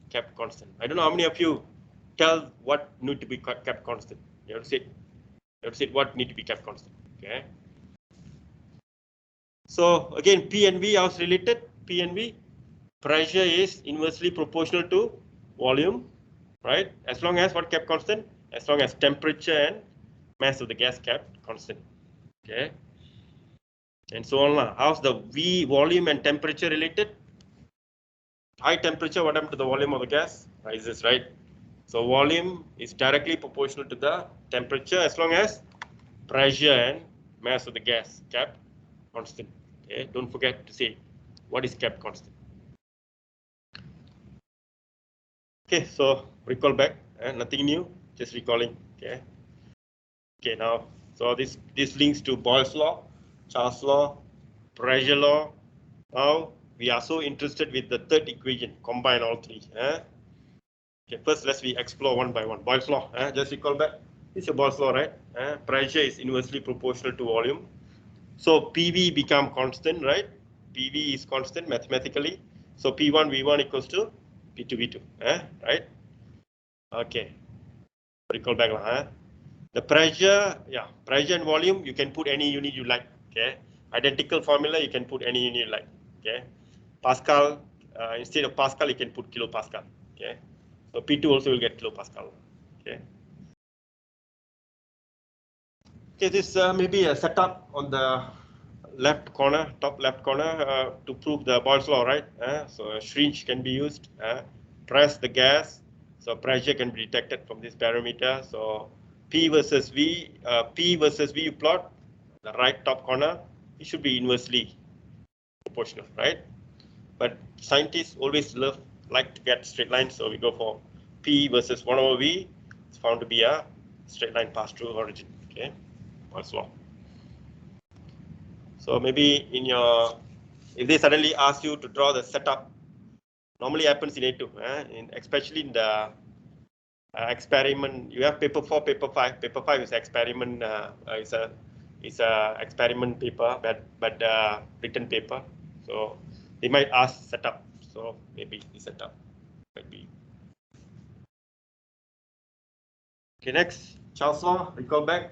kept constant. I don't know how many of you tell what need to be kept constant. You have to say what need to be kept constant. Okay. So again, P and V are related. P and V, pressure is inversely proportional to volume, right? As long as what kept constant, as long as temperature and mass of the gas kept constant. Okay. And so on. How's the V, volume and temperature related? High temperature, what happens to the volume of the gas? Rises, right? So volume is directly proportional to the temperature as long as pressure and mass of the gas kept constant. Okay, don't forget to say what is kept constant. Okay, so recall back, nothing new, just recalling. Okay. Okay, now so this links to Boyle's law, Charles' law, pressure law. Now we are so interested with the third equation, combine all three. Okay, first let's we explore one by one. Boyle's law, just recall back. It's a Boyle's law, right? Pressure is inversely proportional to volume. So PV become constant, right? PV is constant mathematically. So P1 V1 equals to P2 V2, right? Okay, recall back. The pressure, yeah, pressure and volume, you can put any unit you like. Okay, identical formula, you can put any unit you like. Okay, Pascal, instead of Pascal, you can put kilopascal. Okay, so P2 also will get kilopascal. Okay. Okay, this may be a setup on the left corner, top left corner, to prove the Boyle's law, right? So a syringe can be used. Press the gas, so pressure can be detected from this parameter. So P versus V, you plot the right top corner. It should be inversely proportional, right? But scientists always like to get straight lines, so we go for P versus 1 over V. It's found to be a straight line pass through origin. Okay, Boyle's law. So maybe in your, if they suddenly ask you to draw the setup, normally happens in A2, especially in the experiment. You have paper 4, paper 5. Paper 5 is experiment. Is a experiment paper, but written paper. So they might ask setup. So maybe the setup might be. Okay, next Charles' law. Recall back.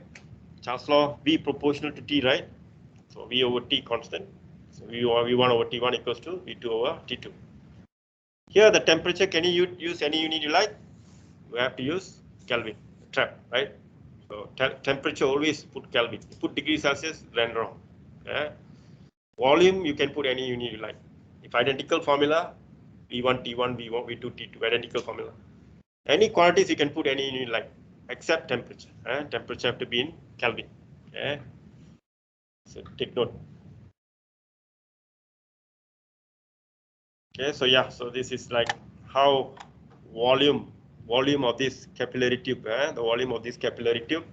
Charles' law, V proportional to T, right? So V over T constant. So V1 over T1 equals to V2 over T2. Here the temperature, can you use any unit you like? You have to use Kelvin, trap, right? So temperature always put Kelvin. You put degree Celsius, then wrong. Volume, you can put any unit you like. If identical formula, V1 T1, V1 V2 T2, identical formula. Any quantities you can put any unit you like, except temperature. Temperature have to be in Kelvin. Okay. So take note. Okay, so yeah, so this is like how volume of this capillary tube, the volume of this capillary tube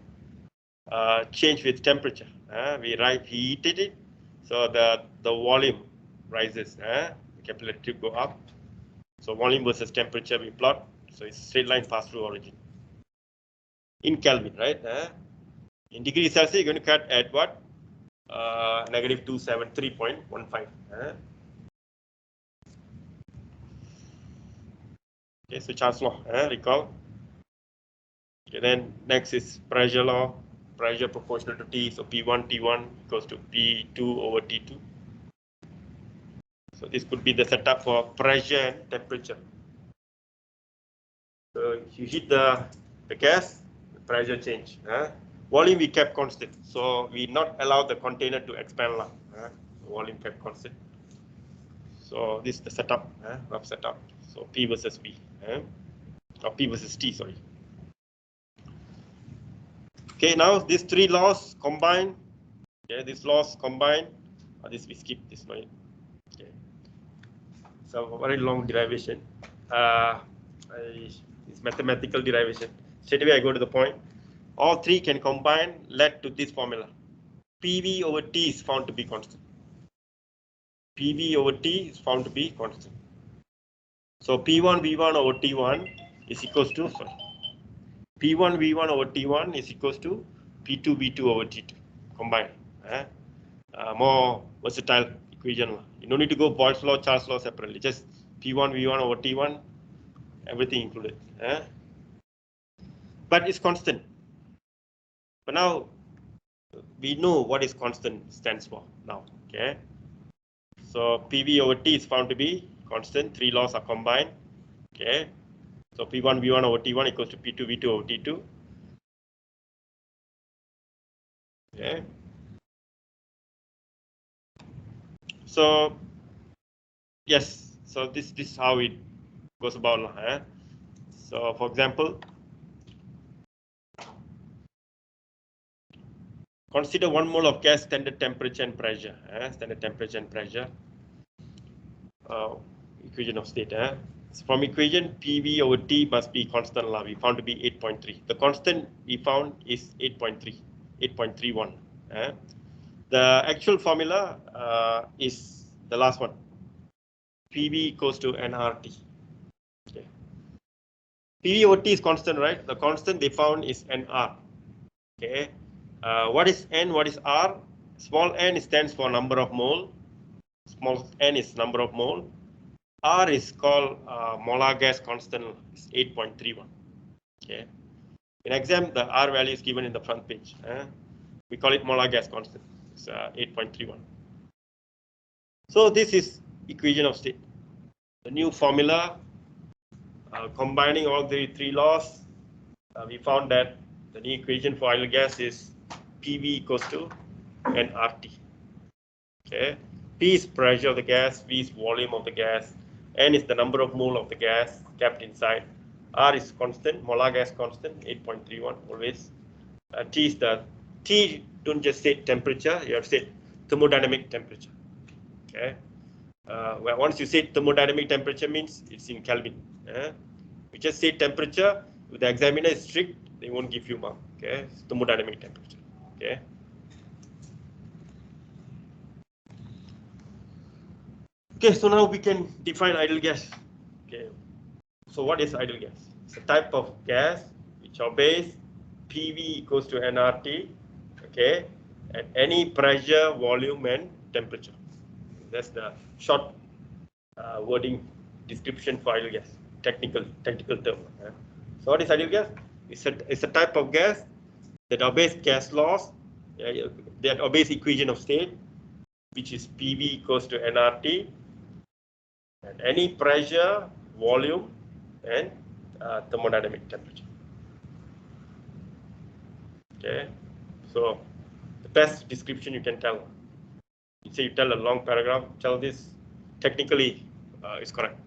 change with temperature. We heated it, so the volume rises. The capillary tube go up. So volume versus temperature we plot. So it's straight line pass through origin in Kelvin, right? In degrees Celsius, you're going to cut at what? Negative 273.15. Okay, so Charles' law, recall. Okay, then next is pressure law, pressure proportional to T. So P1 T1 equals to P2 over T2. So this could be the setup for pressure and temperature. So if you heat the gas, the pressure change. Volume we kept constant. So we not allow the container to expand. Volume kept constant. So this is the setup, rough setup. So P versus V, or P versus T, sorry. Okay, now these three laws combine. Okay, these laws combine. This we skip this one. Okay. So very long derivation. It's mathematical derivation. Straight away I go to the point. All three can combine, led to this formula. PV over T is found to be constant. PV over T is found to be constant. So P1 V1 over T1 is equals to, sorry, P1 V1 over T1 is equals to P2 V2 over T2 combined. More versatile equation. You don't need to go Boyle's law, Charles' law separately. Just P1 V1 over T1 everything included. But it's constant. But now we know what is constant stands for now. Okay. So PV over T is found to be constant. Three laws are combined. Okay. So P1 V1 over T1 equals to P2 V2 over T2. Okay. So yes. So this is how it goes about. So for example, consider 1 mole of gas standard temperature and pressure. Standard temperature and pressure. Equation of state. So from equation, PV over T must be constant. We found to be 8.3. The constant we found is 8.3, 8.31. The actual formula is the last one. PV equals to nRT. Okay. PV over T is constant, right? The constant they found is nR. Okay. What is n? What is R? Small n stands for number of mole. Small n is number of mole. R is called molar gas constant. It's 8.31. Okay. In exam, the R value is given in the front page. We call it molar gas constant. It's 8.31. So this is equation of state. The new formula, combining all the three laws, we found that the new equation for ideal gas is PV equals to nRT. Okay. P is pressure of the gas, V is volume of the gas, N is the number of mole of the gas kept inside, R is constant, molar gas constant, 8.31 always. T is the T. Don't just say temperature, you have to say thermodynamic temperature. Okay. Well, once you say thermodynamic temperature means it's in Kelvin. You just say temperature. If the examiner is strict, they won't give you mark. Okay, it's thermodynamic temperature. Okay. Okay, so now we can define ideal gas. Okay, so what is ideal gas? It's a type of gas which obeys PV equals to nRT. Okay, at any pressure, volume, and temperature. That's the short wording description for ideal gas. Technical term. So what is ideal gas? It's a type of gas that obeys gas laws, that obeys equation of state, which is PV equals to nRT. And any pressure, volume, and thermodynamic temperature. Okay, so the best description you can tell. You say you tell a long paragraph, tell this technically is correct.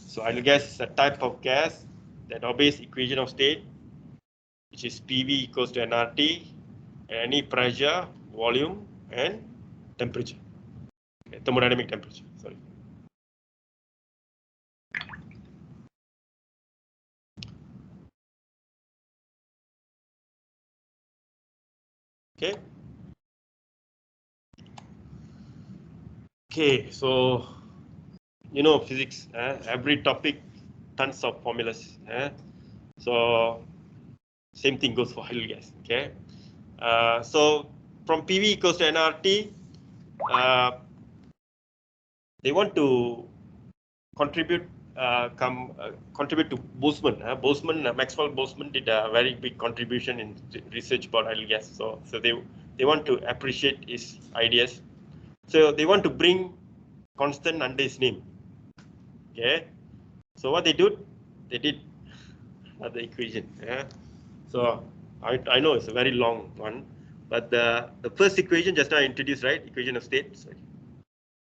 So ideal gas is a type of gas that obeys equation of state, which is PV equals to nRT, and any pressure, volume, and temperature. Okay, thermodynamic temperature. Sorry. Okay. Okay, so you know physics, every topic, tons of formulas. So same thing goes for ideal gas. Okay, so from PV equals to nRT, they want to contribute contribute to Boltzmann. Maxwell-Boltzmann did a very big contribution in research about ideal gas. So they want to appreciate his ideas. So they want to bring constant under his name. Okay. So what they did the equation. So I know it's a very long one, but the first equation just now I introduced, right? Equation of state. Sorry.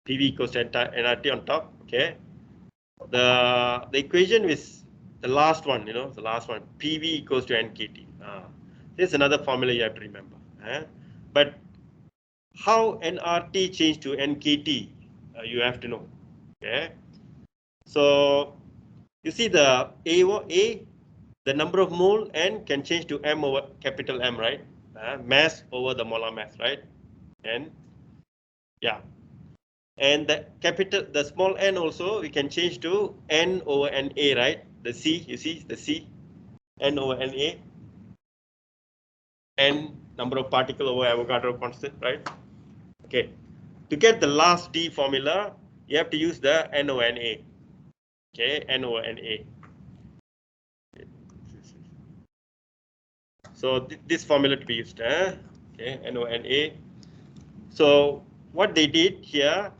PV equals to nRT on top. Okay. The equation is the last one, the last one. PV equals to nKT. There's another formula you have to remember. But how nRT changed to nKT, you have to know. Okay. So you see the A, the number of mole, N can change to M over capital M, right? Mass over the molar mass, right? And yeah. And the small n also we can change to N over NA, right? The C, you see the C, N over NA. N number of particle over Avogadro constant, right? Okay. To get the last D formula, you have to use the N over NA. Okay, N over Na. So this formula to be used. Okay, N over Na. So what they did here,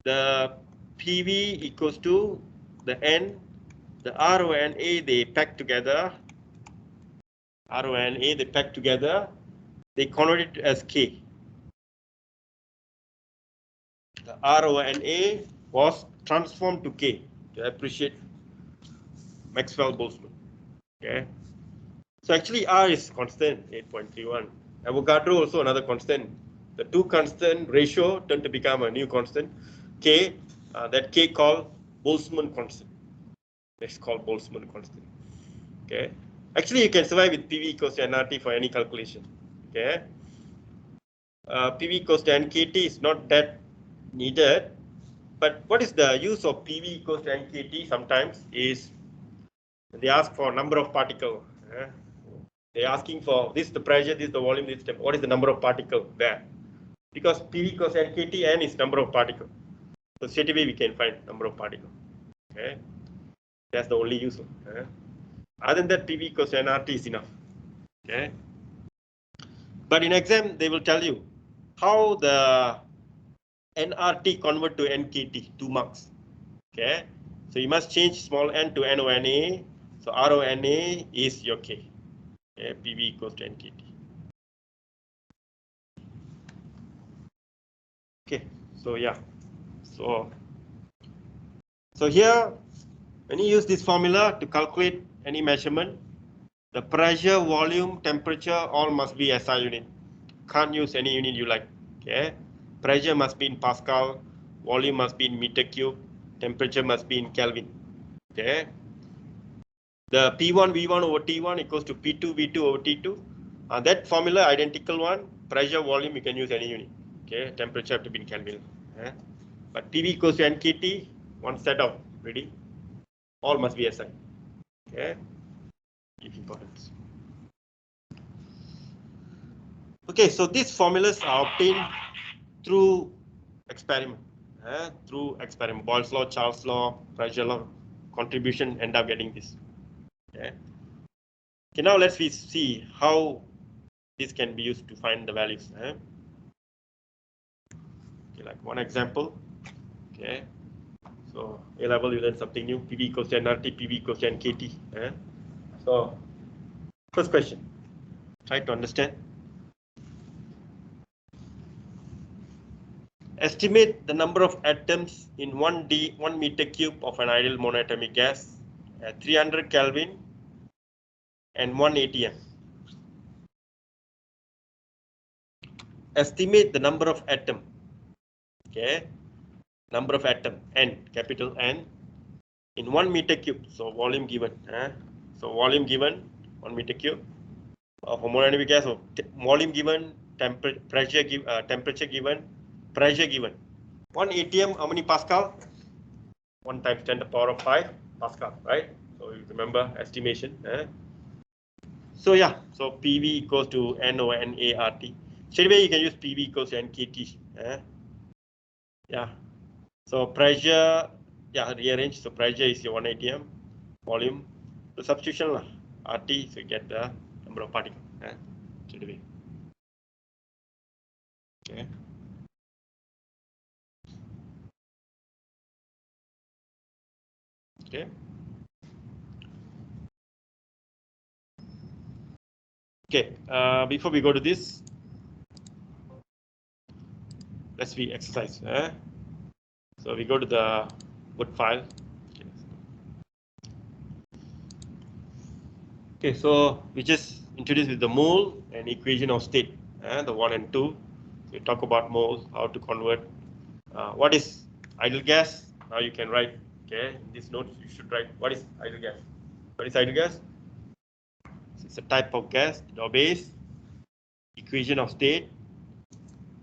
the PV equals to the N, the R over Na they pack together. R over Na they pack together. They convert it as K. The R over Na was transformed to K to appreciate Maxwell-Boltzmann. Okay. So actually R is constant, 8.31. Avogadro also another constant. The two constant ratio tend to become a new constant. K, that K called Boltzmann constant. That's called Boltzmann constant. Okay. Actually, you can survive with PV equals to nRT for any calculation. Okay. PV equals to nKT is not that needed. But what is the use of PV equals to nKT sometimes is they ask for number of particle. They're asking for this is the pressure, this is the volume, this is the, what is the number of particle there? Because PV equals nKT, n is number of particle. So straight away we can find number of particle. Okay, that's the only use. Other than that, PV equals nRT is enough. Okay, but in exam they will tell you how the nRT convert to nKT, 2 marks. Okay, so you must change small n to n over na. So R over na is your K. Okay, PV equals to nKT. Okay, so yeah, so here when you use this formula to calculate any measurement, the pressure, volume, temperature all must be SI unit. Can't use any unit you like. Okay, pressure must be in Pascal, volume must be in meter cube, temperature must be in Kelvin. Okay, the P1 V1 over T1 equals to P2 V2 over T2. That formula identical one. Pressure, volume you can use any unit. Okay, temperature have to be in Kelvin. But PV equals to nKT, one set of ready. All must be SI. Okay, give importance. Okay, so these formulas are obtained through experiment. Boyle's law, Charles' law, pressure law, contribution, end up getting this. Okay. Okay, now let's see how this can be used to find the values. Okay, like one example. Okay, so A level you learn something new. PV equals to nRT, PV equals to nKT. So first question, try to understand. Estimate the number of atoms in 1 meter cube of an ideal monoatomic gas at 300 Kelvin and 1 atm. Estimate the number of atom. Okay, number of atom n, capital N, in 1 meter cube. So volume given. So volume given 1 meter cube of a monoatomic gas. So volume given, temperature given, pressure given. 1 atm, how many Pascal? 1 times 10 to the power of 5 Pascal, right? So you remember estimation. So yeah, so PV equals to N over NART. Straight away you can use PV equals to nKT. Yeah. So pressure, yeah, rearrange. So pressure is your 1 atm, volume. So substitution lah, RT, so you get the number of particles. Straight away. Okay. Okay. Okay. Before we go to this, let's be exercise. So we go to the Word file. Okay, so we just introduced with the mole and equation of state, the 1 and 2. So we talk about moles, how to convert. What is ideal gas? Now you can write. Okay, in this note you should write what is ideal gas. What is ideal gas? So it's a type of gas that obeys equation of state.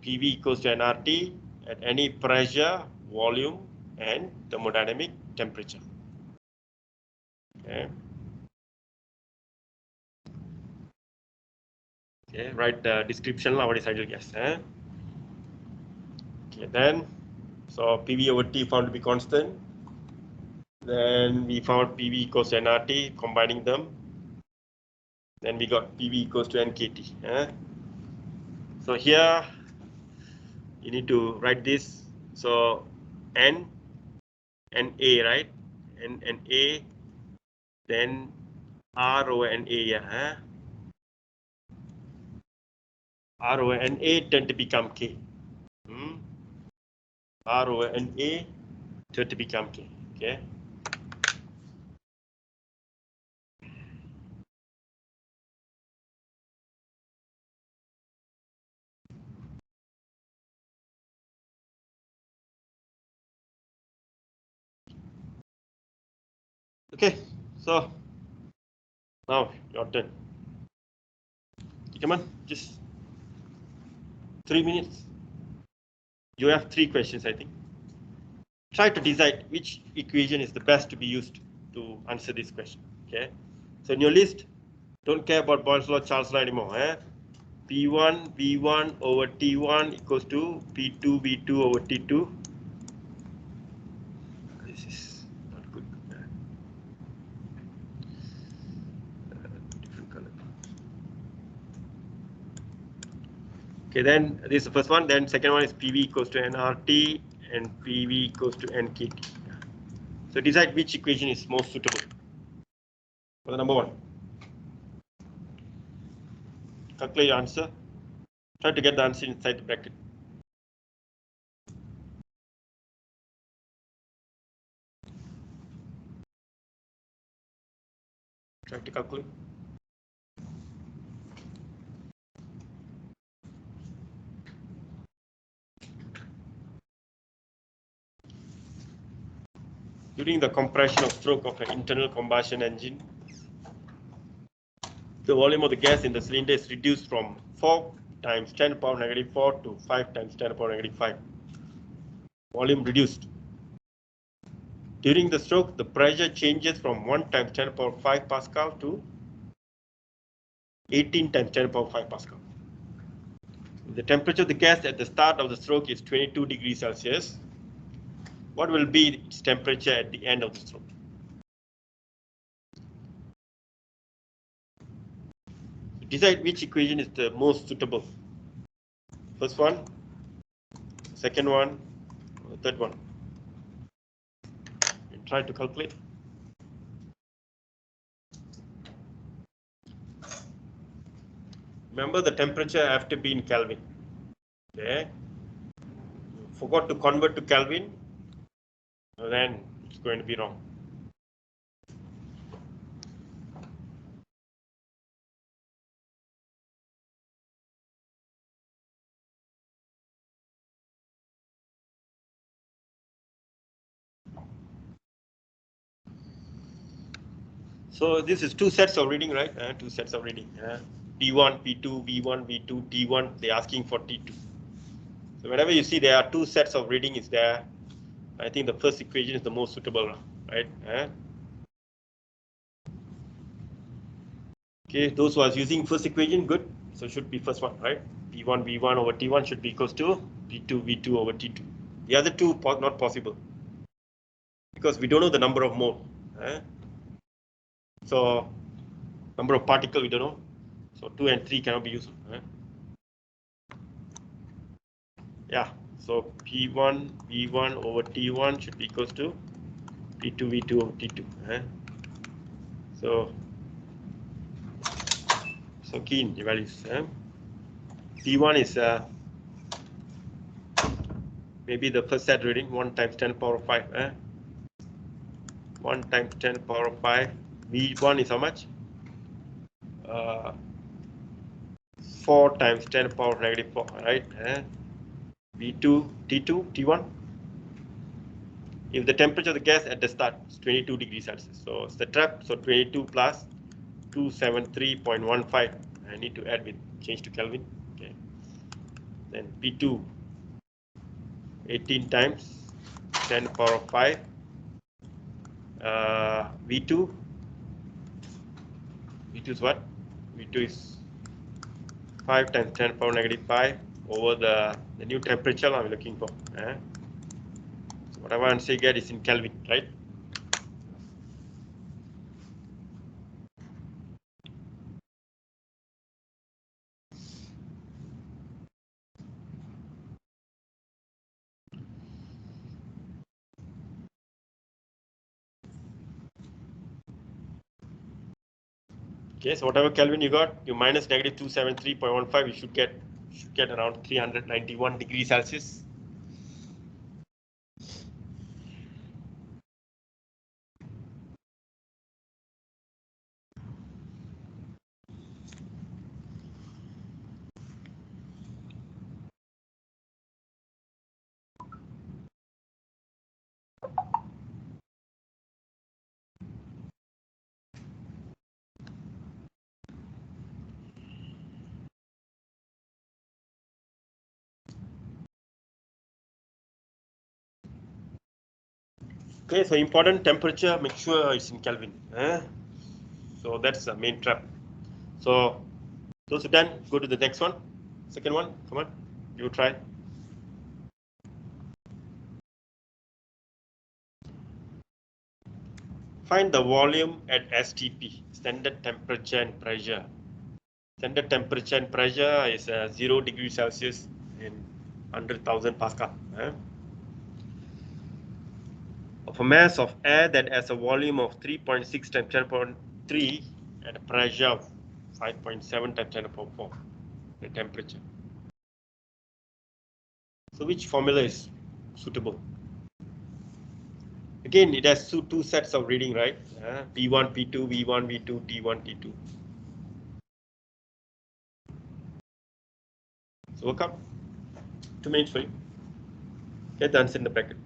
PV equals to nRT at any pressure, volume, and thermodynamic temperature. Okay. Okay, write the description of what is ideal gas. Okay, then so PV over T found to be constant. Then we found PV equals to nRT, combining them. Then we got PV equals to nKT. So here you need to write this. So N and A, right? N and A, then R over NA, yeah. R over NA tend to become K. R over NA tend to become K. Okay. Okay, so now your turn. Come on, just 3 minutes. You have 3 questions, I think. Try to decide which equation is the best to be used to answer this question. Okay, so in your list, don't care about Boyle's law, Charles law anymore. P1 V1 over T1 equals to P2 V2 over T2. This is not good. Different color. Okay, then this is the first one. Then second one is PV equals to nRT and PV equals to nKT. So decide which equation is most suitable for the number 1. Calculate your answer. Try to get the answer inside the bracket. Try to calculate. During the compression of stroke of an internal combustion engine, the volume of the gas in the cylinder is reduced from 4 times 10 power negative 4 to 5 times 10 power negative 5. Volume reduced. During the stroke, the pressure changes from 1 times 10 power 5 Pascal to 18 times 10 power 5 Pascal. The temperature of the gas at the start of the stroke is 22 degrees Celsius. What will be its temperature at the end of the stroke? Decide which equation is the most suitable. First one, second one, or third one. And try to calculate. Remember, the temperature have to be in Kelvin. Okay. Forgot to convert to Kelvin, then it's going to be wrong. So this is 2 sets of reading, right? 2 sets of reading. P1, P2, V1, V2, T1. They're asking for T2. So whenever you see there are 2 sets of reading is there, I think the first equation is the most suitable, right? Okay, those who are using first equation, good. So should be first one, right? P1 V1 over T1 should be equals to P2 V2 over T2. The other two not possible because we don't know the number of mole. So number of particle we don't know. So 2 and 3 cannot be used. Yeah. So P1 V1 over T1 should be equals to P2 V2 over T2. So key in the values. T1 is maybe the first set reading 1 times 10 power 5. 1 times 10 power 5. V1 is how much? 4 times 10 power negative 4, right? V2, T2, T1. If the temperature of the gas at the start is 22 degrees Celsius, so it's the trap, so 22 plus 273.15. I need to add with change to Kelvin. Okay. Then P2, 18 times 10 power 5. V2 is what? V2 is 5 times 10 power negative 5 over the new temperature I'm looking for. So whatever answer you get is in Kelvin, right? Okay, so whatever Kelvin you got, you minus negative 273.15, you should get around 391 degrees Celsius. Okay, so important temperature, make sure it's in Kelvin. So that's the main trap. So those are done, go to the next one. Second one, come on, you try. Find the volume at STP, standard temperature and pressure. Standard temperature and pressure is 0 degrees Celsius in 100,000 Pascal. Of a mass of air that has a volume of 3.6 times 10.3 and a pressure of 5.7 times 10.4, the temperature. So which formula is suitable? Again, it has two sets of reading, right? P1, P2, V1, V2, T1, T2. So work out. 2 minutes for you. Get the answer in the bracket.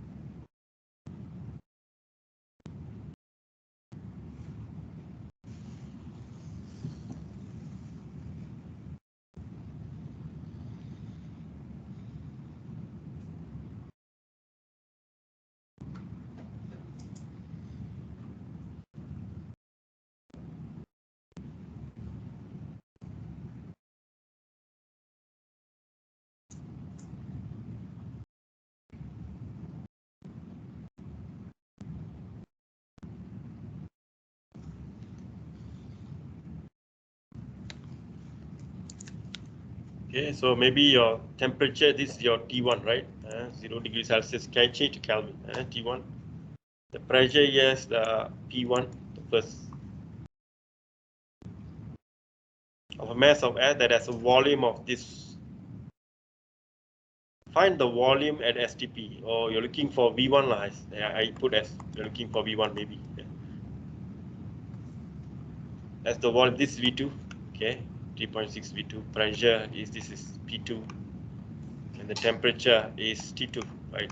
Okay, so maybe your temperature, this is your T1, right? 0 degrees Celsius, can change to Kelvin, T1. The pressure, yes, the P1, the first. Of a mass of air that has a volume of this. Find the volume at STP. Or you're looking for V1 lah. I put as you're looking for V1 maybe. Yeah. That's the volume. This is V2. Okay, 3.6 V2. Pressure is this is P2, and the temperature is T2, right?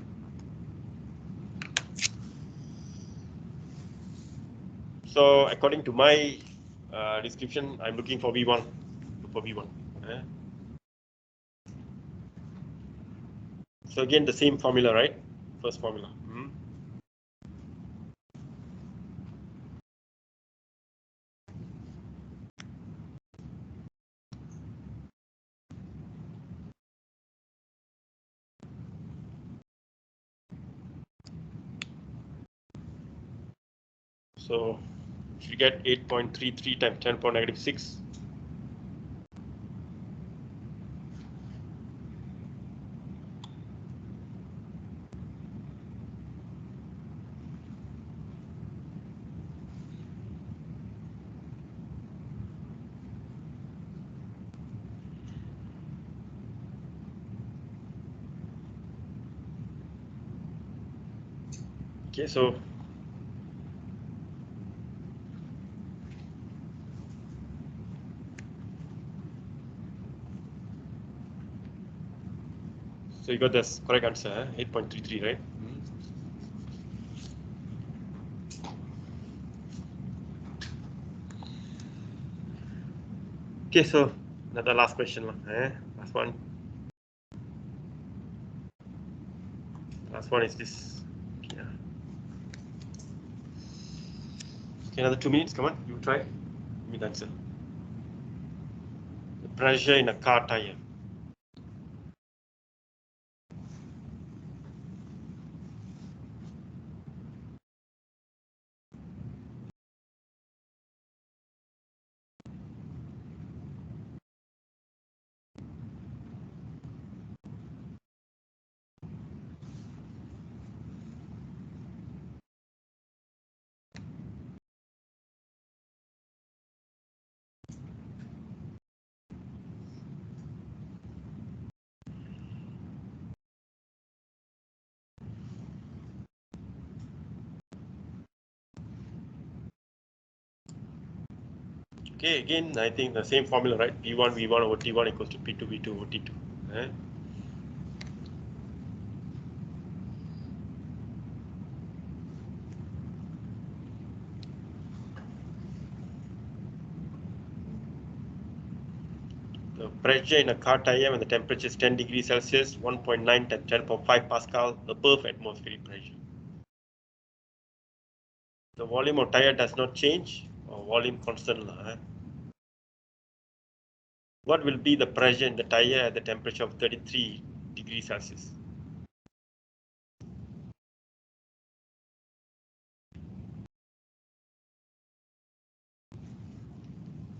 So according to my description, I'm looking for V1. Look for V1. So again, the same formula, right? First formula. So you get 8.33 times 10⁻⁶. Okay, so you got this correct answer, 8.33, right? Okay, so another last question, last one. Last one is this. Okay, okay, another 2 minutes. Come on, you try. Give me the answer. The pressure in a car tire. Okay, again, I think the same formula, right? P1 V1 over T1 equals to P2 V2 over T2. The pressure in a car tire when the temperature is 10 degrees Celsius, 1.9 to 10.5 Pascal above atmospheric pressure. The volume of tire does not change, or volume constant. What will be the pressure in the tire at the temperature of 33 degrees Celsius?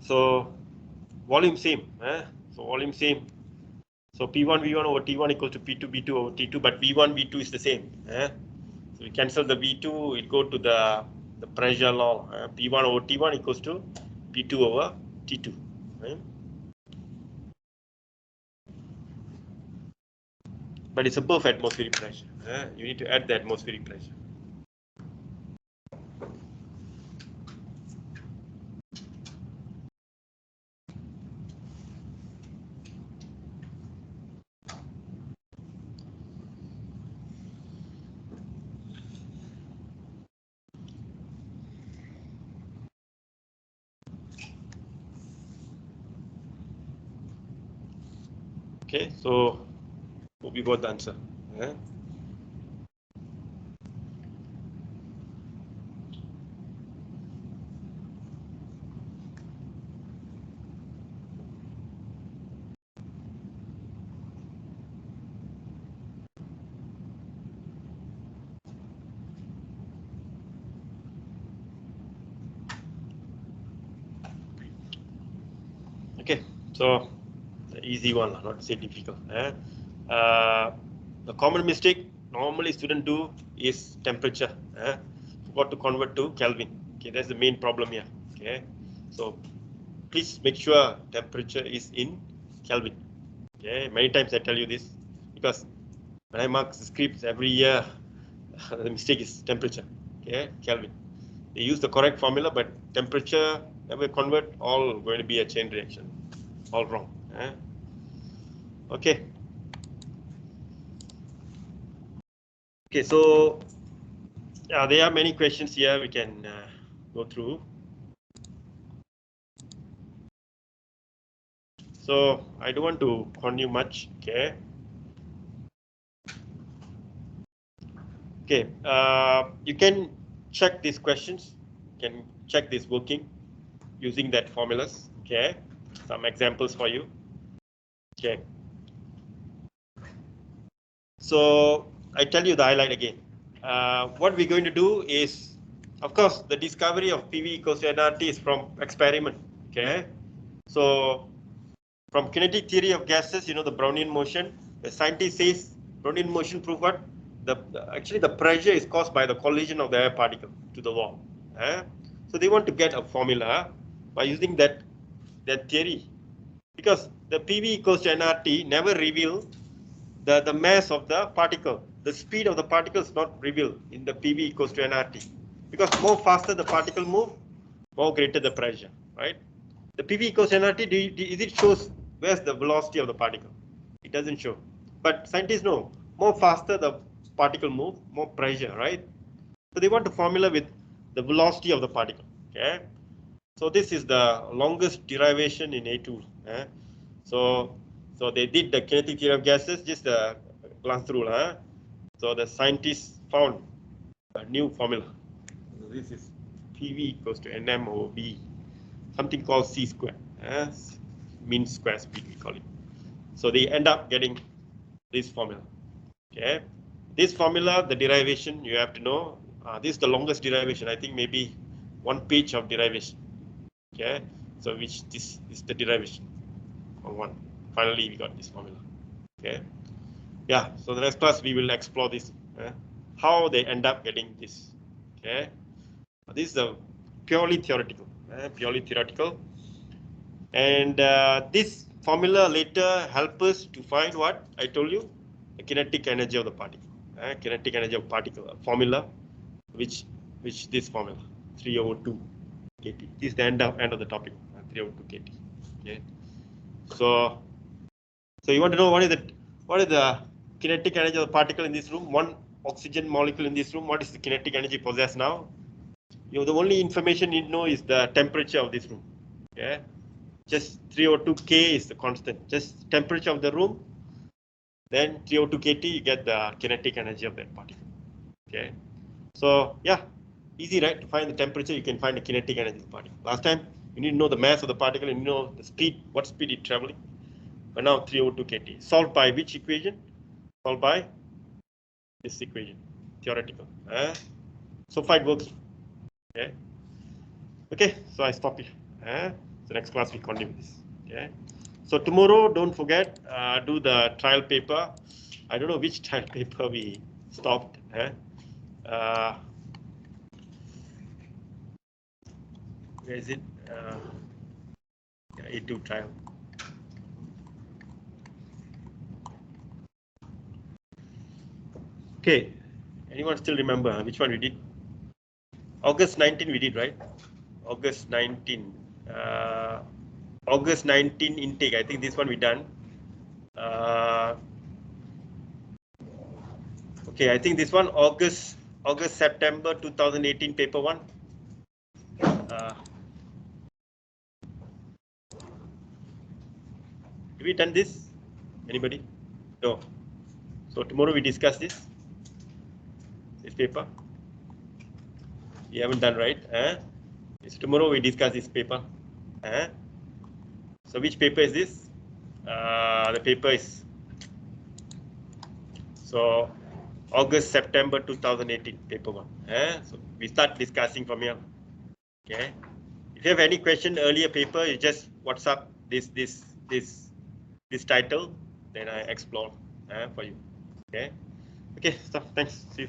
So volume same. So volume same. So P1 V1 over T1 equals to P2 B2 over T2, but V1 V2 is the same. So we cancel the V2, it go to the pressure law. P1 over T1 equals to P2 over T2. Right? But it's above atmospheric pressure. You need to add the atmospheric pressure. Okay, so we got the answer. Okay, so the easy one, not to say difficult. The common mistake normally students do is temperature. Forgot to convert to Kelvin. Okay, that's the main problem here. Okay, so please make sure temperature is in Kelvin. Okay, many times I tell you this because when I mark the scripts every year, the mistake is temperature. Okay, Kelvin. They use the correct formula, but temperature never convert. All going to be a chain reaction. All wrong. Okay. Okay, so there are many questions here we can go through. So I don't want to continue much. Okay. Okay. You can check these questions. You can check this working using that formulas. Okay. Some examples for you. Okay. So I tell you the highlight again. What we're going to do is, of course, the discovery of PV equals to nRT is from experiment. Okay. So from kinetic theory of gases, you know, the Brownian motion, the scientist says Brownian motion prove what? Actually the pressure is caused by the collision of the air particle to the wall. So they want to get a formula by using that theory, because the PV equals to nRT never reveal the mass of the particle. The speed of the particle is not revealed in the PV equals to nRT, because more faster the particle move, more greater the pressure, right? The PV equals to nRT, is it shows where's the velocity of the particle? It doesn't show. But scientists know, more faster the particle move, more pressure, right? So they want a formula with the velocity of the particle. Okay. So this is the longest derivation in A2. So they did the kinetic theory of gases, just glance through. So the scientists found a new formula. So this is PV equals to NM over B, something called C square, mean square speed we call it. So they end up getting this formula. Okay, this formula, the derivation you have to know. This is the longest derivation. I think maybe 1 page of derivation. Okay, so which this is the derivation for one. Finally, we got this formula. Okay, yeah. So the next class we will explore this, how they end up getting this. Okay, this is a purely theoretical, and this formula later help us to find what I told you, the kinetic energy of the particle. Kinetic energy of particle formula, which this formula 3 over 2 kT. This is the end of the topic. 302 kT. Okay. So you want to know what is the kinetic energy of the particle in this room? One oxygen molecule in this room. What is the kinetic energy possessed now? The only information you know is the temperature of this room. Okay. Just 302 K is the constant. Just temperature of the room. Then 302 kT, you get the kinetic energy of that particle. Okay. So yeah, easy, right? To find the temperature, you can find the kinetic energy of the particle. Last time, you need to know the mass of the particle and you know the speed, what speed it's traveling. But now 302 kT. Solved by which equation? Solved by this equation, theoretical. So far it works. Okay. Okay, so I stop here. So next class we continue this. Okay. So tomorrow, don't forget, do the trial paper. I don't know which trial paper we stopped. Where is it? A2 trial. Okay. Anyone still remember which one we did? August 19 we did, right? August 19. August 19 intake. I think this one we done. Okay, I think this one August September 2018 paper 1. Have we done this? Anybody? No. So tomorrow we discuss this paper. We haven't done, right? So tomorrow we discuss this paper. So which paper is this? The paper is so August September 2018 paper 1. So we start discussing from here. Okay. If you have any question earlier paper, you just WhatsApp this title, then I explore for you. Okay. Okay. So thanks. See you.